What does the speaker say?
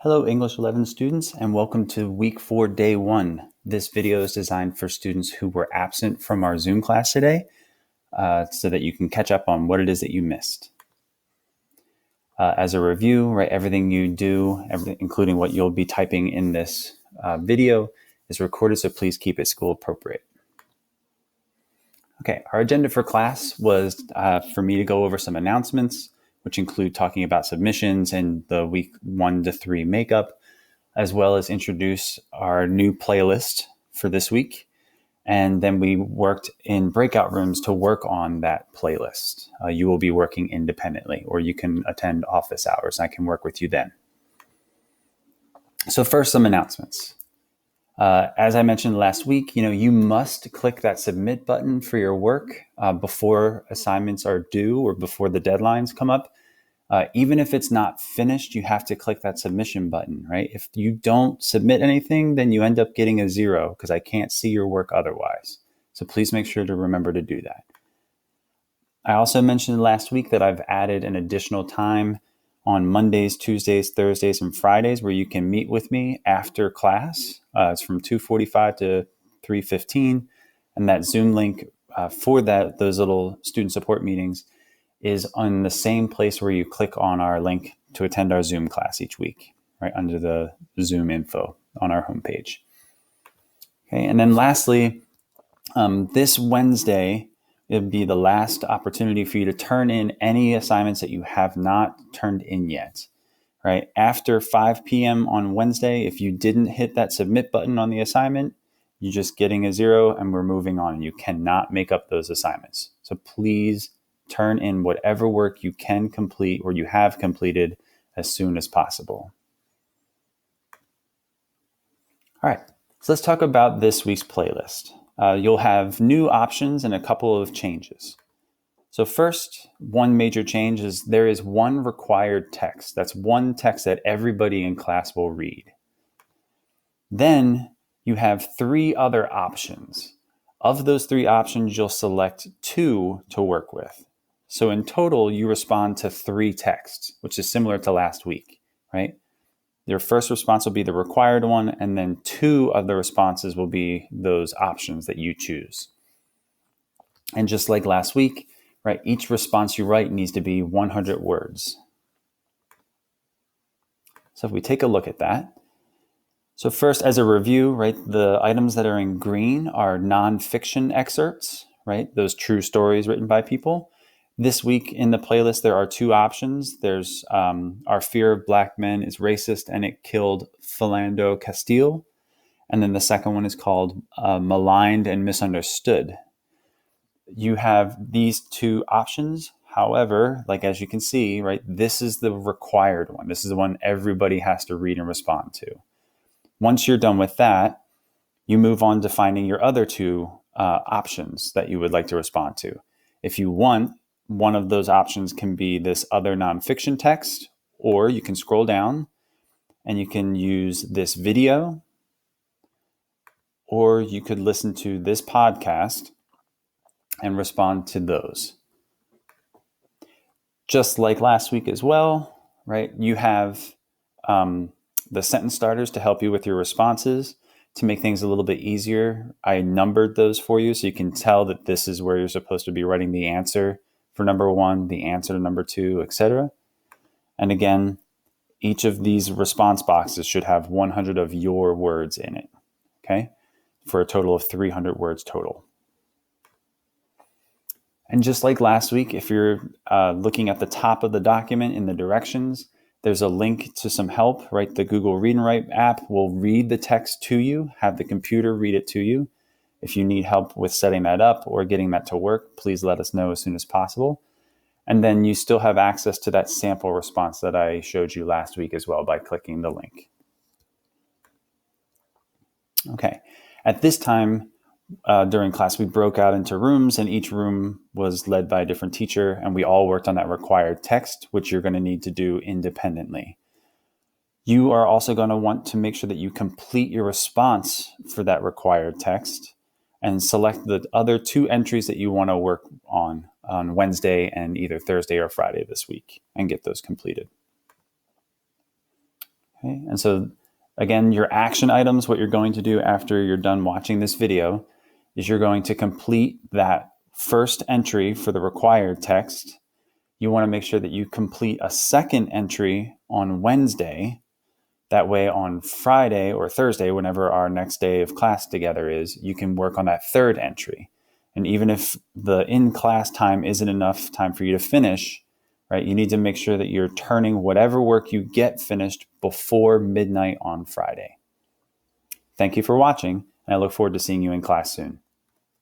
Hello, English 11 students, and welcome to Week 4, Day 1. This video is designed for students who were absent from our Zoom class today so that you can catch up on what it is that you missed. As a review, right, everything you do, including what you'll be typing in this video, is recorded, so please keep it school appropriate. Okay, our agenda for class was for me to go over some announcements, which include talking about submissions and the week 1 to 3 makeup, as well as introduce our new playlist for this week. And then we worked in breakout rooms to work on that playlist. You will be working independently, or you can attend office hours. I can work with you then. So first, some announcements. As I mentioned last week, you must click that submit button for your work before assignments are due or before the deadlines come up. Even if it's not finished, you have to click that submission button, right? If you don't submit anything, then you end up getting a 0 because I can't see your work otherwise. So please make sure to remember to do that. I also mentioned last week that I've added an additional time on Mondays, Tuesdays, Thursdays, and Fridays where you can meet with me after class. It's from 2:45 to 3:15. And that Zoom link for those little student support meetings is on the same place where you click on our link to attend our Zoom class each week, right under the Zoom info on our homepage. Okay, and then lastly, this Wednesday, it'll be the last opportunity for you to turn in any assignments that you have not turned in yet, right? After 5 p.m. on Wednesday, if you didn't hit that submit button on the assignment, you're just getting a 0 and we're moving on. You cannot make up those assignments. So please turn in whatever work you can complete or you have completed as soon as possible. All right, so let's talk about this week's playlist. You'll have new options and a couple of changes. So first, one major change is there is one required text. That's one text that everybody in class will read. Then you have 3 other options. Of those 3 options, you'll select 2 to work with. So in total, you respond to 3 texts, which is similar to last week, right? Your first response will be the required one, and then 2 of the responses will be those options that you choose. And just like last week, right, each response you write needs to be 100 words. So if we take a look at that. So first, as a review, right, the items that are in green are nonfiction excerpts, right? Those true stories written by people. This week in the playlist, there are 2 options. There's Our Fear of Black Men is Racist and It Killed Philando Castile. And then the second one is called Maligned and Misunderstood. You have these 2 options. However, like as you can see, right, this is the required one. This is the one everybody has to read and respond to. Once you're done with that, you move on to finding your other 2 options that you would like to respond to. If you want, one of those options can be this other nonfiction text, or you can scroll down and you can use this video, or you could listen to this podcast and respond to those. Just like last week as well, right? You have the sentence starters to help you with your responses. To make things a little bit easier, I numbered those for you so you can tell that this is where you're supposed to be writing the answer for number 1, the answer to number 2, etc. And again, each of these response boxes should have 100 of your words in it, okay? For a total of 300 words total. And just like last week, if you're looking at the top of the document in the directions, there's a link to some help, right? The Google Read and Write app will read the text to you, have the computer read it to you. If you need help with setting that up or getting that to work, please let us know as soon as possible. And then you still have access to that sample response that I showed you last week as well by clicking the link. Okay, at this time during class, we broke out into rooms and each room was led by a different teacher and we all worked on that required text, which you're going to need to do independently. You are also going to want to make sure that you complete your response for that required text and select the other 2 entries that you want to work on Wednesday and either Thursday or Friday this week and get those completed. Okay? And so again, your action items, what you're going to do after you're done watching this video is you're going to complete that first entry for the required text. You want to make sure that you complete a second entry on Wednesday. That way on Friday or Thursday, whenever our next day of class together is, you can work on that third entry. And even if the in-class time isn't enough time for you to finish, right, you need to make sure that you're turning whatever work you get finished before midnight on Friday. Thank you for watching, and I look forward to seeing you in class soon.